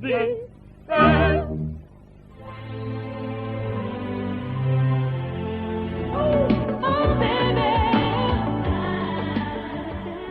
be there.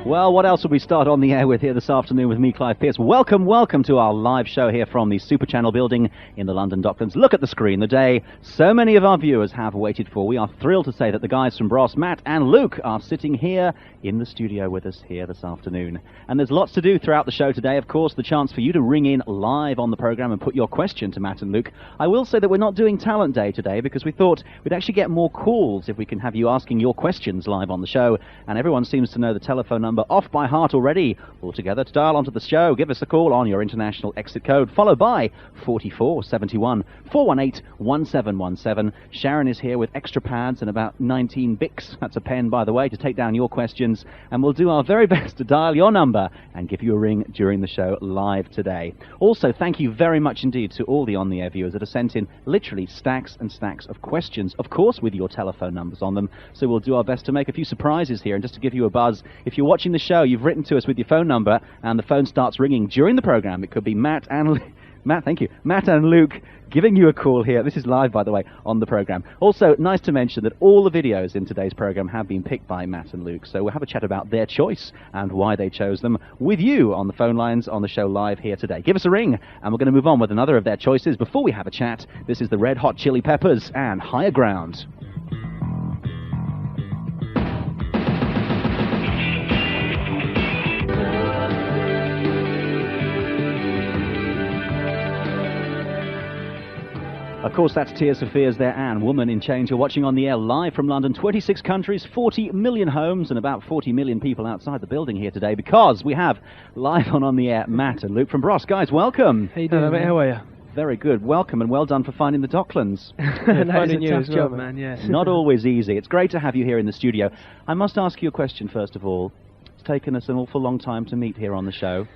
Well, what else will we start on the air with here this afternoon with me, Clive Pearse? Welcome to our live show here from the Super Channel building in the London Docklands. Look at the screen, the day so many of our viewers have waited for. We are thrilled to say that the guys from Bros, Matt and Luke, are sitting here in the studio with us here this afternoon. And there's lots to do throughout the show today. Of course, the chance for you to ring in live on the programme and put your question to Matt and Luke. I will say that we're not doing Talent Day today because we thought we'd actually get more calls if we can have you asking your questions live on the show. And everyone seems to know the telephone number off by heart already. Altogether, to dial onto the show, give us a call on your international exit code, followed by 4471 418 1717. Sharon is here with extra pads and about 19 Bics, that's a pen by the way, to take down your questions, and we'll do our very best to dial your number and give you a ring during the show live today. Also, thank you very much indeed to all the on-the-air viewers that have sent in literally stacks and stacks of questions, of course with your telephone numbers on them, so we'll do our best to make a few surprises here. And just to give you a buzz, if you're watching the show, you've written to us with your phone number and the phone starts ringing during the program. It could be Matt and Luke giving you a call here. This is live, by the way, on the program. Also, nice to mention that all the videos in today's program have been picked by Matt and Luke, so we'll have a chat about their choice and why they chose them with you on the phone lines on the show live here today. Give us a ring, and we're going to move on with another of their choices. Before we have a chat, this is the Red Hot Chili Peppers and Higher Ground. Of course, that's Tears for Fears there, Anne, Woman in Change. You're watching on the air live from London, 26 countries, 40 million homes, and about 40 million people outside the building here today, because we have live on the air Matt and Luke from Bros. Guys, welcome. How you doing, mate? How are you? Very good. Welcome, and well done for finding the Docklands. Finding you as well, man, yes. Not always easy. It's great to have you here in the studio. I must ask you a question, first of all. It's taken us an awful long time to meet here on the show.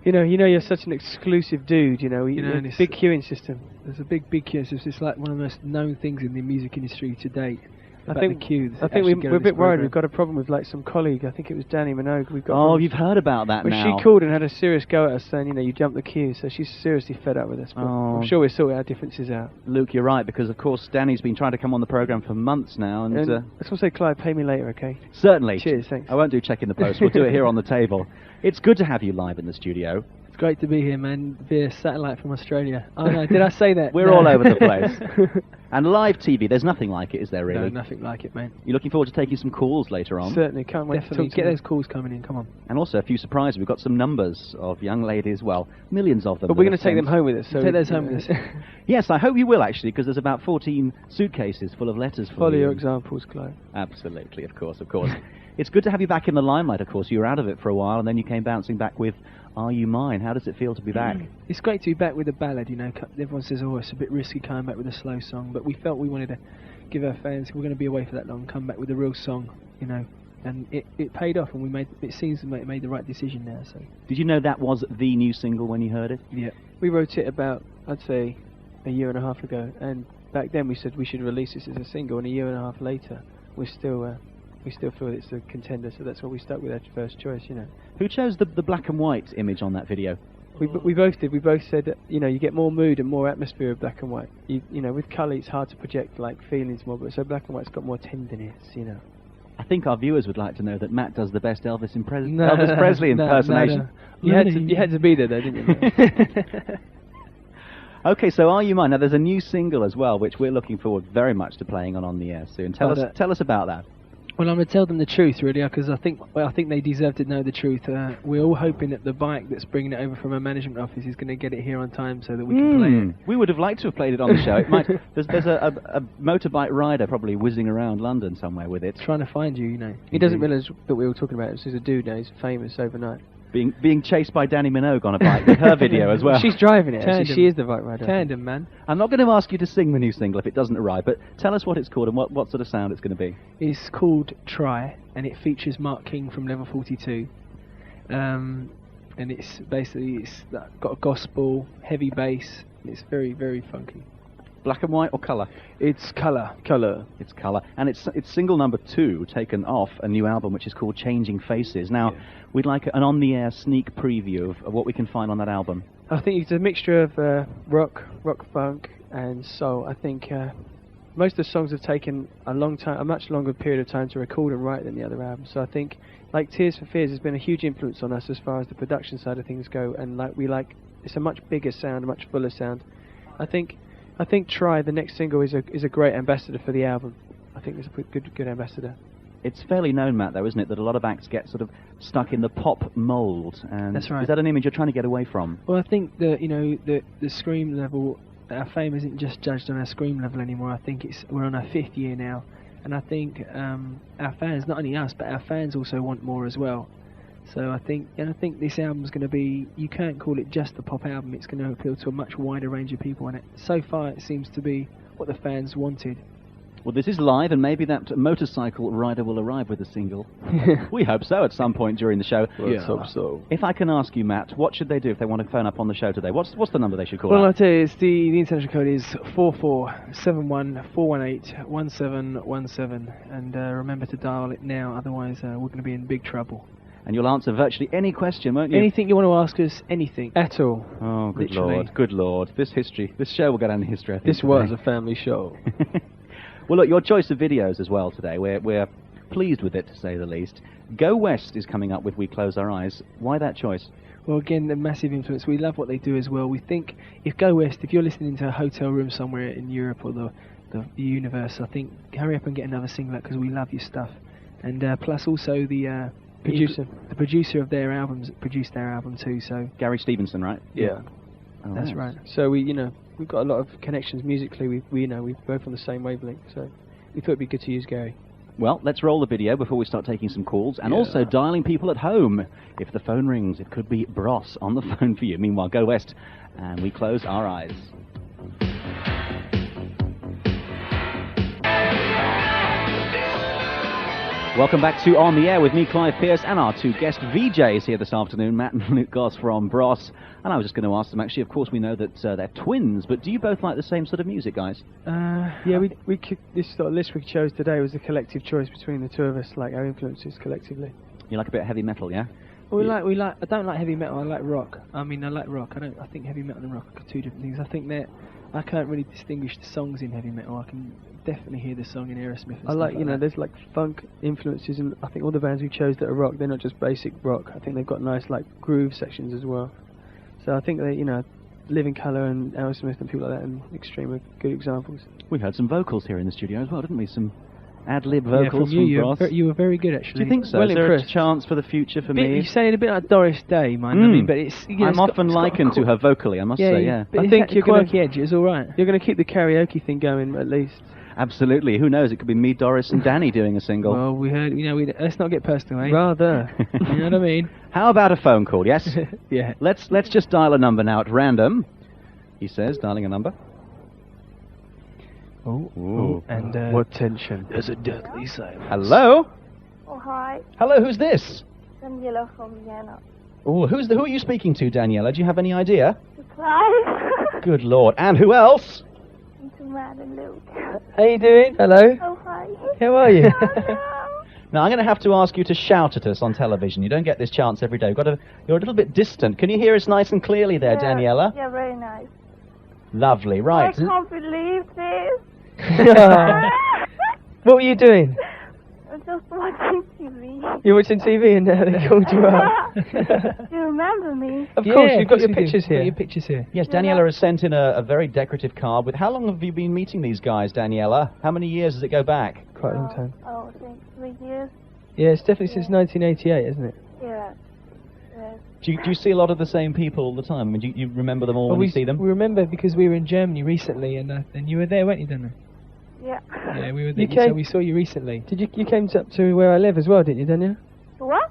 You know, you're such an exclusive dude, and big queuing system. There's a big queuing system. It's like one of the most known things in the music industry to date. I think we're a bit worried. We've got a problem with like some colleague. I think it was Danny Minogue. You've heard about that now. She called and had a serious go at us saying, you jumped the queue. So she's seriously fed up with us. But I'm sure we'll sort our differences out. Luke, you're right, because of course Danny's been trying to come on the programme for months now. And I just want to say, Clive, pay me later, okay? Certainly. Cheers, thanks. I won't do check in the post. We'll do it here on the table. It's good to have you live in the studio. It's great to be here, man. Via satellite from Australia. Oh no, did I say that? We're all over the place. And live TV, there's nothing like it, is there really? No, nothing like it, man. You're looking forward to taking some calls later on? Certainly, can't wait to get those calls coming in, come on. And also a few surprises. We've got some numbers of young ladies, well, millions of them. But we're going to take them home with us. So take those home with us. Yes, I hope you will actually, because there's about 14 suitcases full of letters for you. Follow your examples, Clive. Absolutely, of course. It's good to have you back in the limelight, of course. You were out of it for a while, and then you came bouncing back with Are You Mine? How does it feel to be back? It's great to be back with a ballad, Everyone says, it's a bit risky coming back with a slow song, but we felt we wanted to give our fans, we're going to be away for that long, come back with a real song, and it paid off, and it seems to made the right decision now. So. Did you know that was the new single when you heard it? Yeah. We wrote it about, I'd say, a year and a half ago, and back then we said we should release this as a single, and a year and a half later, we still feel it's a contender, so that's why we stuck with our first choice, Who chose the black and white image on that video? We both did. We both said that, you get more mood and more atmosphere with black and white. With colour it's hard to project like feelings more, but so black and white's got more tenderness, I think our viewers would like to know that Matt does the best Elvis Presley impersonation. No. You had to be there though, didn't you? Okay, so Are You Mine? Now there's a new single as well, which we're looking forward very much to playing on the air soon. Tell us about that. Well, I'm going to tell them the truth, really, because I think they deserve to know the truth. We're all hoping that the bike that's bringing it over from a management office is going to get it here on time so that we can play it. We would have liked to have played it on the show. There's a motorbike rider probably whizzing around London somewhere with it. Trying to find you, He doesn't realise that we were talking about it. There's a dude now, he's famous overnight. Being chased by Danny Minogue on a bike with her video as well. She's driving it, actually. She is the bike rider. Tandem, man. I'm not going to ask you to sing the new single if it doesn't arrive, but tell us what it's called and what sort of sound it's going to be. It's called Try, and it features Mark King from Level 42. And it's got a gospel, heavy bass, and it's very, very funky. Black and white or colour? It's colour. It's colour. And it's single number 2, taken off a new album which is called Changing Faces. Now, we'd like an on-the-air sneak preview of what we can find on that album. I think it's a mixture of rock funk, and soul. I think most of the songs have taken a much longer period of time to record and write than the other albums. So I think, like Tears for Fears has been a huge influence on us as far as the production side of things go, and it's a much bigger sound, a much fuller sound. I think Try, the next single, is a great ambassador for the album. I think it's a good ambassador. It's fairly known, Matt, though, isn't it, that a lot of acts get sort of stuck in the pop mould. And that's right. Is that an image you're trying to get away from? Well, I think that the scream level, our fame isn't just judged on our scream level anymore. I think we're on our 5th year now, and I think our fans, not only us, but our fans also want more as well. So I think this album's going to be, you can't call it just a pop album. It's going to appeal to a much wider range of people, and so far it seems to be what the fans wanted. Well, this is live, and maybe that motorcycle rider will arrive with a single. We hope so at some point during the show. Let's hope so. If I can ask you, Matt, what should they do if they want to phone up on the show today? What's the number they should call? Well, I'll tell you, the international code is 4471-418-1717, and remember to dial it now, otherwise we're going to be in big trouble. And you'll answer virtually any question, won't you? Anything you want to ask us, anything at all. Oh, good Literally. Lord, good Lord. This show will go down in history, I think. This was a family show. Well, look, your choice of videos as well today, we're pleased with it, to say the least. Go West is coming up with We Close Our Eyes. Why that choice? Well, again, the massive influence. We love what they do as well. We think, if Go West, if you're listening to a hotel room somewhere in Europe or the universe, I think, hurry up and get another single out, because we love your stuff. And plus also the producer of their albums produced our album too, so... Gary Stevenson, right? Yeah. Oh, that's right. So we've got a lot of connections musically. We're both on the same wavelength, so we thought it'd be good to use Gary. Well, let's roll the video before we start taking some calls, and also dialing people at home. If the phone rings, it could be Bros on the phone for you. Meanwhile, Go West, and We Close Our Eyes. Welcome back to On the Air with me, Clive Pearse, and our two guest VJs here this afternoon, Matt and Luke Goss from Bros. And I was just going to ask them, actually, of course we know that they're twins, but do you both like the same sort of music, guys? This sort of list we chose today was a collective choice between the two of us, like our influences collectively. You like a bit of heavy metal, yeah? Well, I don't like heavy metal, I like rock. I like rock. I think heavy metal and rock are two different things. I think that I can't really distinguish the songs in heavy metal. I can definitely hear the song in Aerosmith and I like, that. there's like funk influences, and I think all the bands we chose that are rock, they're not just basic rock. I think they've got nice like groove sections as well. So I think they, Living Colour and Aerosmith and people like that and Extreme are good examples. We heard some vocals here in the studio as well, didn't we? Some ad-lib vocals from Bros. You were very good, actually. Do you think so? Well, is there a chance for the future for me? You sound a bit like Doris Day, man. But it's. I'm often likened to her vocally, I must say. Yeah. But I think you're quirky edge is all right. You're going to keep the karaoke thing going at least. Absolutely. Who knows? It could be me, Doris, and Danny doing a single. Well, we heard. Let's not get personal, eh? Rather. You know what I mean? How about a phone call? Yes. Yeah. Let's just dial a number now at random. He says, dialing a number. Oh, and what tension? There's a deathly silence. Hello. Oh, hi. Hello. Who's this? Daniela from Vienna. Oh, who are you speaking to, Daniela? Do you have any idea? To Clive. Good Lord. And who else? And to Matt and Luke. How you doing? Hello. Oh, hi. How are you? Now, I'm going to have to ask you to shout at us on television. You don't get this chance every day. You're a little bit distant. Can you hear us nice and clearly there, Daniela? Yeah, very nice. Lovely, right. I can't believe this. What were you doing? I'm just watching TV. You're watching TV and they called you up. Do you remember me? Of course, you've got your pictures here. Got your pictures here. Yes, Daniela has sent in a very decorative card with... How long have you been meeting these guys, Daniela? How many years does it go back? Quite a long time. I think 3 years. Yeah, it's definitely since 1988, isn't it? Yeah. Yes. Do you see a lot of the same people all the time? I mean, do you remember them all when you see them? We remember because we were in Germany recently, and you were there, weren't you, Dana? Yeah. Yeah, we were there. So we saw you recently. You came up to where I live as well, didn't you, Daniel? What?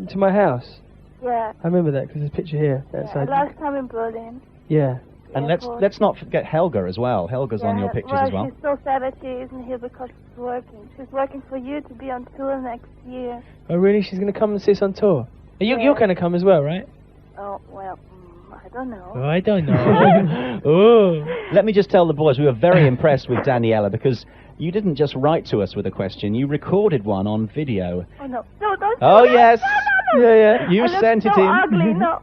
To my house. Yeah. I remember that because there's a picture here outside. Last time in Berlin. Yeah. And let's not forget Helga as well. Helga's on your pictures as well. She's so sad that she isn't here because she's working. She's working for you to be on tour next year. Oh, really? She's going to come and see us on tour? You're going to come as well, right? Oh, well, I don't know. Oh, I don't know. Oh. Let me just tell the boys, we were very impressed with Daniela because you didn't just write to us with a question, you recorded one on video. Oh, no. No, don't Oh, do that. yes. No. Yeah. You I sent look it so in. ugly. No.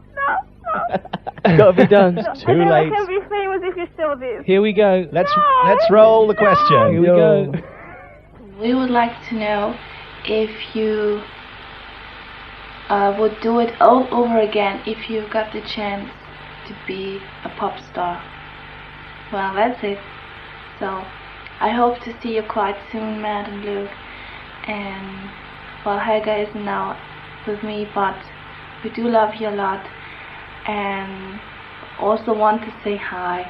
It's got to be done. Too late. I can be famous if you show this. Here we go. Let's roll the question. Here we go. We would like to know if you would do it all over again if you got the chance to be a pop star. Well, that's it. So, I hope to see you quite soon, Matt and Luke. And, well, Helga isn't now with me, but we do love you a lot. And also want to say hi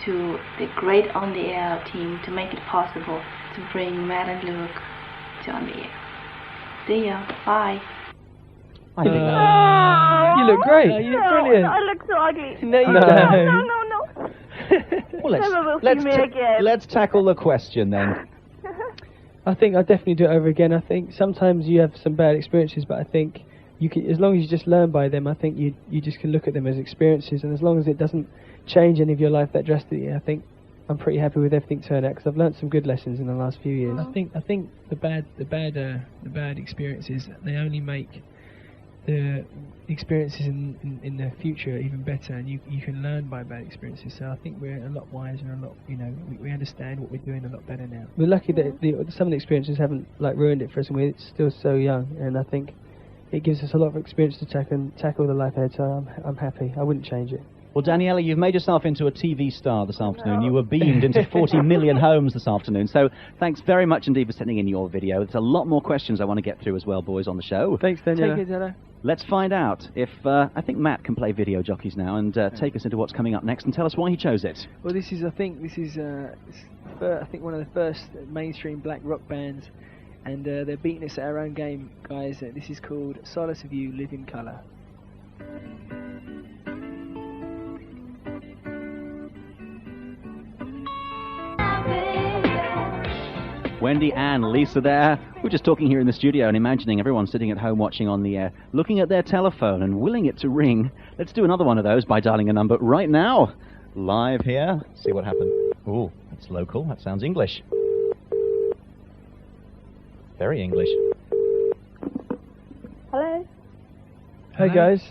to the great On The Air team to make it possible to bring Matt and Luke to On The Air. See ya. Bye. I think You look great. You look brilliant. I look so ugly. No, you No, don't. no. well, Never will see me again. let's tackle the question then. I think I'd definitely do it over again. I think sometimes you have some bad experiences, but I think you can, as long as you just learn by them, I think you just can look at them as experiences, and as long as it doesn't change any of your life that drastically, I think I'm pretty happy with everything turned out because I've learned some good lessons in the last few years. I think the bad experiences, they only make the experiences in the future even better, and you can learn by bad experiences. So I think we're a lot wiser, and a lot, we understand what we're doing a lot better now. We're lucky that some of the experiences haven't ruined it for us, and we're still so young, and I think it gives us a lot of experience to tackle the life ahead. So I'm happy. I wouldn't change it. Well, Daniela, you've made yourself into a TV star this afternoon. You were beamed into 40 million homes this afternoon. So thanks very much indeed for sending in your video. There's a lot more questions I want to get through as well, boys, on the show. Thanks, Daniela. Take it, Della. Let's find out if I think Matt can play video jockeys now and take us into what's coming up next and tell us why he chose it. Well, I think one of the first mainstream black rock bands, and they're beating us at our own game, guys. This is called Solace of You, Live in Colour. Wendy, Anne, Lisa there. We're just talking here in the studio and imagining everyone sitting at home watching On The Air, looking at their telephone and willing it to ring. Let's do another one of those by dialing a number right now. Live here. See what happens. Ooh, that's local. That sounds English. Very English. Hello? Hey, guys.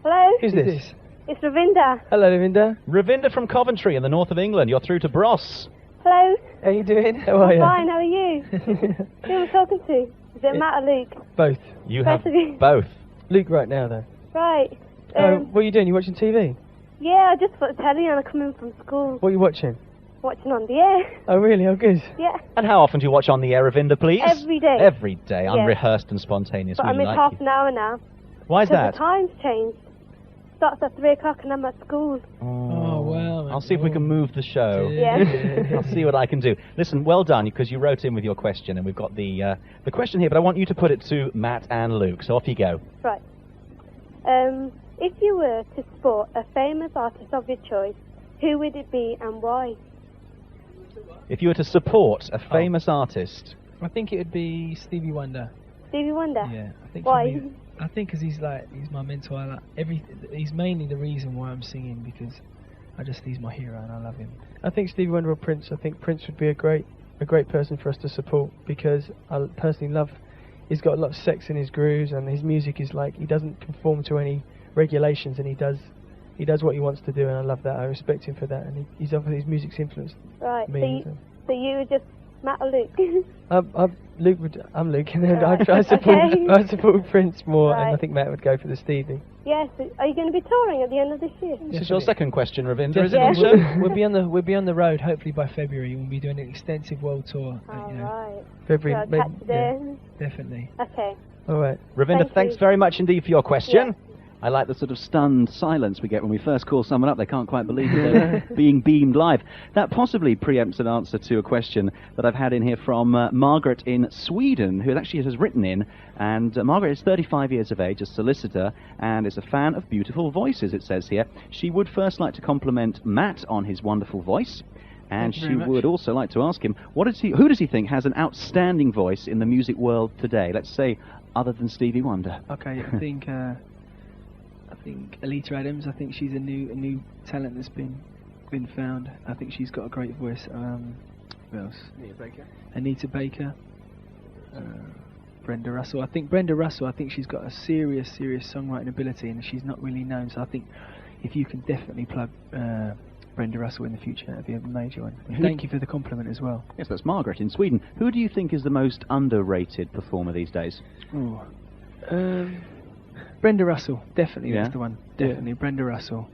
Hello? Who's this? It's Ravinda. Hello, Ravinda. Ravinda from Coventry in the north of England. You're through to Bros. Hello? How you doing? How are I'm you? fine, how are you? Who am I talking to? Is it Matt or Luke? Both. You have Both of you? both. Luke right now, though. Right. What are you doing? You watching TV? Yeah, I just put the telly on. I come in from school. What are you watching? Watching On The Air. Oh, really? Oh, good. Yeah. And how often do you watch On The Air, Ravinda, please? Every day. Every day. Yeah. Unrehearsed and spontaneous. But We I miss like half you. an hour now. Why is Because that? the time's changed. Starts at 3 o'clock and I'm at school. Oh, wow. I'll see if we can move the show. Yeah. I'll see what I can do. Listen, well done, because you wrote in with your question, and we've got the question here, but I want you to put it to Matt and Luke, so off you go. Right. If you were to support a famous artist of your choice, who would it be and why? If you were to support a famous artist... I think it would be Stevie Wonder. Stevie Wonder? Yeah. I think Why? For me, I think because he's my mentor. He's mainly the reason why I'm singing, because he's my hero and I love him. I think Stevie Wonder or Prince. I think Prince would be a great person for us to support, because I personally love. He's got a lot of sex in his grooves, and his music is he doesn't conform to any regulations, and he does what he wants to do, and I love that. I respect him for that, and he's obviously his music's influenced Right. me. So you were just Matt or Luke? I'm Luke, and then Right. I support Okay. I support Prince more, Right. and I think Matt would go for the Stevie. Yes. Are you going to be touring at the end of this year? This is your second question, Ravinda, is it? Yeah. on the show? We'll be on the road. Hopefully by February, we'll be doing an extensive world tour. All right. February, So I'll maybe- catch you there. Definitely. Okay. All right. Ravinda, Thank thanks you. very much indeed for your question. Yeah. I like the sort of stunned silence we get when we first call someone up. They can't quite believe that they're being beamed live. That possibly preempts an answer to a question that I've had in here from Margaret in Sweden, who actually has written in. And Margaret is 35 years of age, a solicitor, and is a fan of beautiful voices, it says here. She would first like to compliment Matt on his wonderful voice. And Thank you she very much. would also like to ask him, who does he think has an outstanding voice in the music world today? Let's say, other than Stevie Wonder. Okay, I think Alita Adams. I think she's a new talent that's been found. I think she's got a great voice. Who else? Anita Baker. Brenda Russell. I think Brenda Russell, she's got a serious songwriting ability, and she's not really known. So I think if you can definitely plug Brenda Russell in the future, that'd be a major one. And thank you for the compliment as well. Yes, that's Margaret in Sweden. Who do you think is the most underrated performer these days? Ooh. Brenda Russell, definitely. Yeah? That's the one. Definitely Brenda Russell.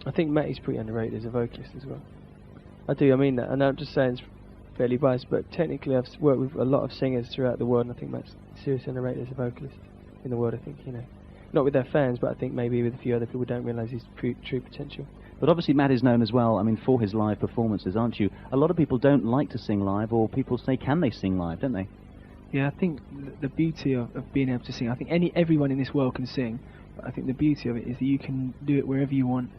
I think Matty's pretty underrated as a vocalist as well. I do, I mean that, and I'm just saying it's fairly biased, but technically I've worked with a lot of singers throughout the world, and I think Matt's seriously underrated as a vocalist in the world. I think, not with their fans, but I think maybe with a few other people don't realise his true potential. But obviously Matt is known as well, for his live performances, aren't you? A lot of people don't like to sing live, or people say, can they sing live, don't they? Yeah, I think the beauty of being able to sing, I think everyone in this world can sing, but I think the beauty of it is that you can do it wherever you want,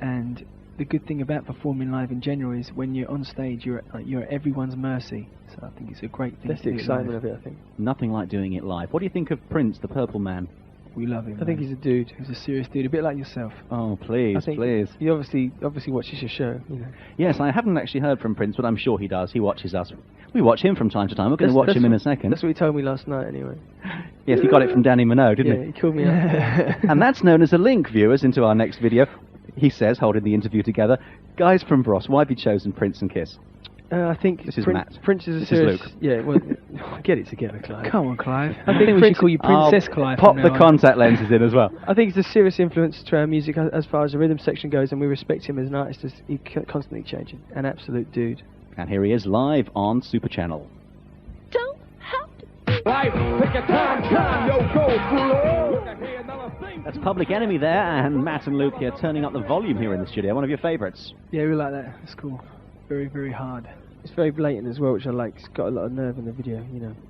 and the good thing about performing live in general is when you're on stage, you're at everyone's mercy. So I think it's a great thing. That's the excitement of it, I think. Nothing like doing it live. What do you think of Prince, the Purple Man? We love him. I think he's a dude. He's a serious dude, a bit like yourself. Oh, please, please. He obviously watches your show. Yes, I haven't actually heard from Prince, but I'm sure he does. He watches us. We watch him from time to time. We're going to watch him in a second. That's what he told me last night, anyway. Yes, he got it from Danny Minogue, didn't he? Yeah, he called me up. And that's known as a link, viewers, into our next video. He says, holding the interview together, guys from Bros, why have you chosen Prince and Kiss? I think this is Matt. Prince is a this serious... is Luke. Yeah, well, get it together, Clive. Come on, Clive. I think we should call you Princess Clive. Pop the contact lenses in as well. I think it's a serious influence to our music as far as the rhythm section goes, and we respect him as an artist. He's constantly changing. An absolute dude. And here he is live on Super Channel. Don't have to. Life, take your time, yo, go, That's Public Enemy there, and Matt and Luke here turning up the volume here in the studio. One of your favourites. Yeah, we like that. It's cool. Very, very hard. It's very blatant as well, which I like. It's got a lot of nerve in the video,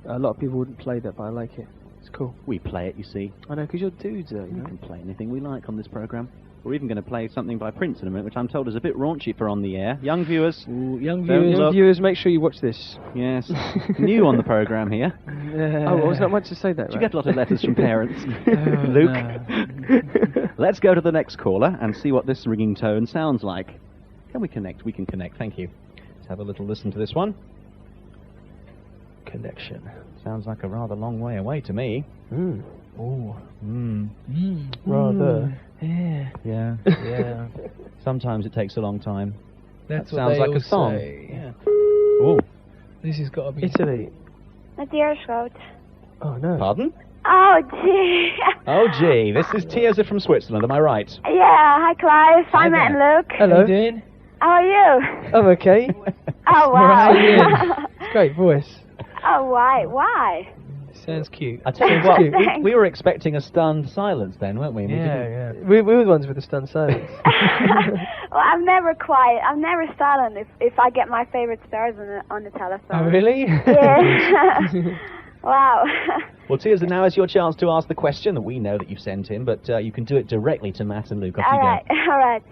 A lot of people wouldn't play that, but I like it. It's cool. We play it, you see. I know, because you're dudes, though, We can play anything we like on this programme. We're even going to play something by Prince in a minute, which I'm told is a bit raunchy for on the air. Young viewers. Ooh, young viewers, make sure you watch this. Yes. New on the programme here. Oh, well, it's not much to say that, Do you get a lot of letters from parents? Luke? Let's go to the next caller and see what this ringing tone sounds like. Can we connect? We can connect, thank you. Let's have a little listen to this one. Connection. Sounds like a rather long way away to me. Oh. Rather. Yeah. Yeah. Sometimes it takes a long time. That sounds like a song. Yeah. Oh. This has got to be Italy. Nadierschroot. Oh, no. Pardon? Oh, gee. Oh, gee. This is Tia's from Switzerland, am I right? Yeah, hi, Clive. Hi, Matt and Luke. Hello. How you doing? How are you? I'm okay. Oh, wow. It's a great voice. Oh, why? Sounds cute. I tell you what, Thanks. we were expecting a stunned silence then, weren't we? Yeah. We were the ones with the stunned silence. Well, I'm never quiet. I'm never silent if I get my favorite stars on the telephone. Oh, really? Yeah. Wow. Well, Tia, now is your chance to ask the question that we know that you've sent in, but you can do it directly to Matt and Luke. Off you go. All right.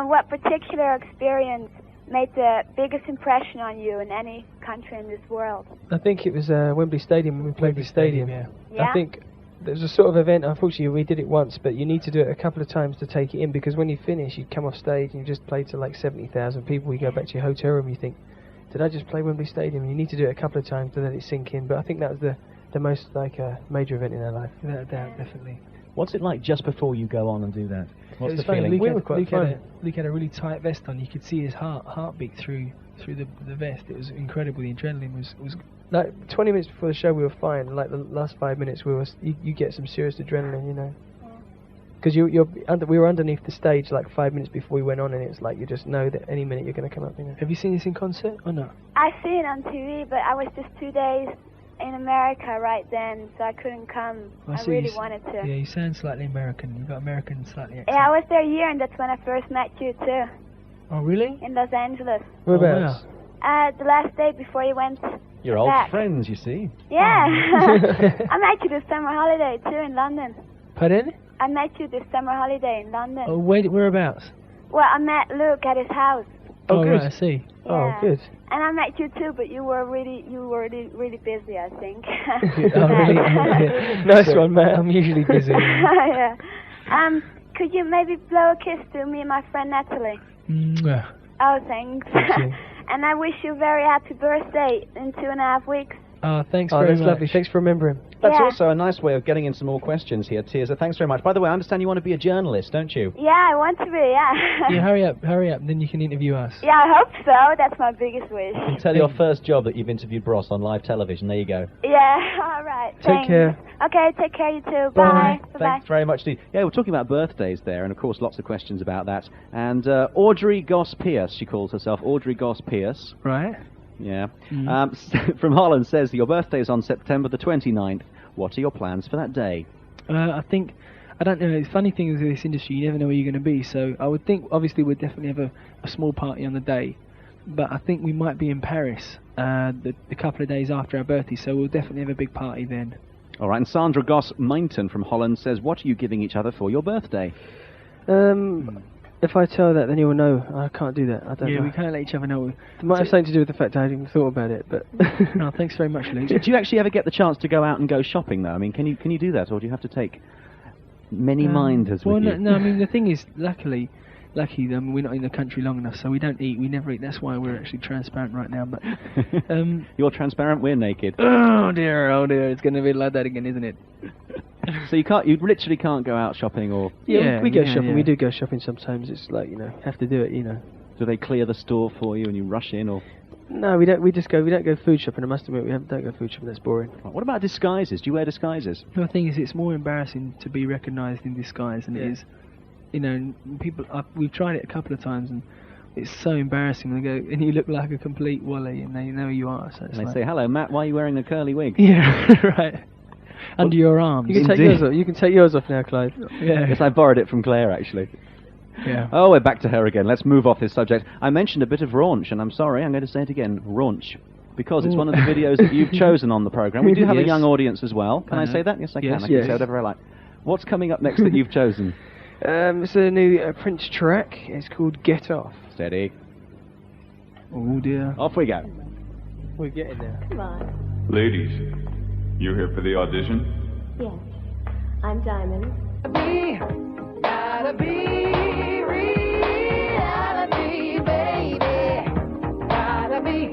What particular experience made the biggest impression on you in any country in this world? I think it was Wembley Stadium when we played the stadium. Yeah. Yeah? I think there's a sort of event, unfortunately we did it once, but you need to do it a couple of times to take it in, because when you finish, you come off stage and you just played to like 70,000 people, you go back to your hotel room, you think, did I just play Wembley Stadium? You need to do it a couple of times to let it sink in, but I think that was the most major event in their life. Without a doubt, definitely. What's it like just before you go on and do that? What's the feeling? Luke had a really tight vest on. You could see his heartbeat through the vest. It was incredible. The adrenaline was like 20 minutes before the show we were fine. Like the last 5 minutes you get some serious adrenaline, because we were underneath the stage like 5 minutes before we went on, and it's like you just know that any minute you're going to come up. Have you seen this in concert or not? I see it on TV, but I was just 2 days in America right then, so I couldn't come. I really wanted to. Yeah, you sound slightly American. You've got American slightly accent. Yeah, I was there a year, and that's when I first met you too. Oh, really? In Los Angeles. Whereabouts? The last day before you went You're back. old friends, you see. Yeah. I met you this summer holiday too in London. Pardon? I met you this summer holiday in London. Oh, whereabouts? Well, I met Luke at his house. Oh, good. Right, I see. Yeah. Oh, good. And I met you too, but you were really busy, I think. Oh, really? Nice one, Matt. I'm usually busy. Yeah. Could you maybe blow a kiss to me and my friend Natalie? Mwah. Oh, thanks. Thank you. And I wish you a very happy birthday in 2.5 weeks. Oh, thanks Oh, very that's much. lovely. Thanks for remembering. That's Yeah. also a nice way of getting in some more questions here, Tirzah. Thanks very much. By the way, I understand you want to be a journalist, don't you? Yeah, I want to be, yeah. Yeah, hurry up, then you can interview us. Yeah, I hope so. That's my biggest wish. You can tell your first job that you've interviewed Bros on live television. There you go. Yeah, all right. Take Thanks. care. Okay, take care, you too. Bye. Bye-bye. Thanks very much, Steve. Yeah, we're talking about birthdays there, and of course lots of questions about that. And Audrey Goss Pearse, she calls herself Audrey Goss Pearse. Right? Yeah. From Holland says, your birthday is on September the 29th. What are your plans for that day? I don't know, the funny thing is with this industry, you never know where you're going to be, so I would think, obviously, we'd definitely have a small party on the day, but I think we might be in Paris the couple of days after our birthday, so we'll definitely have a big party then. All right, and Sandra Goss Mainton from Holland says, what are you giving each other for your birthday? If I tell that, then you will know. I can't do that. I don't know. Yeah, we can't let each other know. It might have something to do with the fact I hadn't even thought about it, but... No, thanks very much, Luke. Do you actually ever get the chance to go out and go shopping, though? I mean, can you do that, or do you have to take many minders with you? No, I mean, the thing is, lucky, we're not in the country long enough, so we don't eat, we never eat. That's why we're actually transparent right now, but... You're transparent, we're naked. Oh dear, it's going to be like that again, isn't it? So you literally can't go out shopping, or... Yeah, we go yeah, shopping. yeah. We do go shopping sometimes. It's like, have to do it, do they clear the store for you and you rush in, or... No, we don't. We don't go food shopping. I must admit, don't go food shopping. That's boring. What about disguises? Do you wear disguises? The thing is, it's more embarrassing to be recognised in disguise than it is. People. We've tried it a couple of times, and it's so embarrassing. They go, and you look like a complete wally, and they know who you are. So it's And they say, hello, Matt, why are you wearing a curly wig? yeah, right. Under your arms. You can take yours off. You can take yours off now, Clive. Yeah. Yes, I borrowed it from Claire, actually. Yeah. Oh, we're back to her again. Let's move off this subject. I mentioned a bit of raunch, and I'm sorry, I'm going to say it again, raunch. Because it's one of the videos that you've chosen on the programme. We do have a Yes. young audience as well. Can I say that? Yes, I can. I can say whatever I like. What's coming up next that you've chosen? It's a new Prince track. It's called Get Off. Steady. Oh dear. Off we go. We're getting there. Come on. Ladies, you here for the audition? Yes. I'm Diamond. Gotta be reality, baby. Gotta be.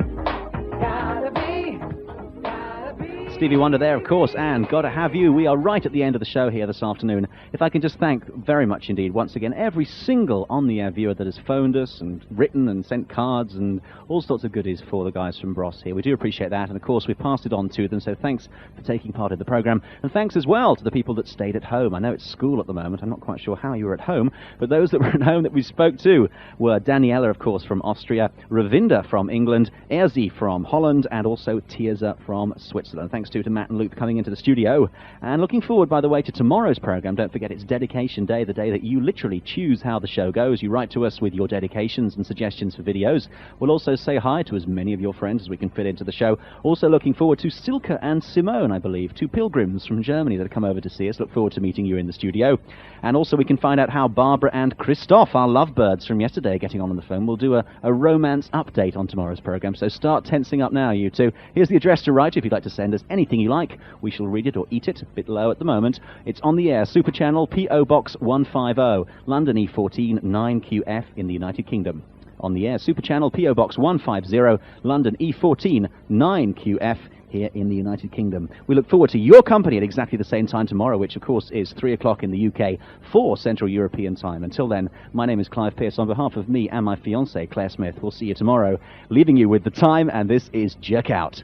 Stevie Wonder there, of course, and Gotta Have You. We are right at the end of the show here this afternoon. If I can just thank very much indeed, once again, every single on-the-air viewer that has phoned us and written and sent cards and all sorts of goodies for the guys from Bros here. We do appreciate that, and of course we've passed it on to them, so thanks for taking part in the programme. And thanks as well to the people that stayed at home. I know it's school at the moment, I'm not quite sure how you were at home, but those that were at home that we spoke to were Daniela, of course, from Austria, Ravinda from England, Erzi from Holland, and also Tirzah from Switzerland. Thanks to Matt and Luke coming into the studio. And looking forward, by the way, to tomorrow's programme. Don't forget, it's Dedication Day, the day that you literally choose how the show goes. You write to us with your dedications and suggestions for videos. We'll also say hi to as many of your friends as we can fit into the show. Also looking forward to Silke and Simone, I believe, two pilgrims from Germany that have come over to see us. Look forward to meeting you in the studio. And also we can find out how Barbara and Christoph, our lovebirds from yesterday, are getting on the phone. We'll do a romance update on tomorrow's programme, so start tensing up now, you two. Here's the address to write if you'd like to send us anything you like. We shall read it or eat it. A bit low at the moment. It's on the air. Super Channel, P.O. Box 150, London E14 9QF in the United Kingdom. On the air, Super Channel, P.O. Box 150, London E14 9QF here in the United Kingdom. We look forward to your company at exactly the same time tomorrow, which of course is 3 o'clock in the UK, 4 Central European time. Until then, my name is Clive Pearse. On behalf of me and my fiancée, Claire Smith, we'll see you tomorrow, leaving you with the time, and this is Jerk Out.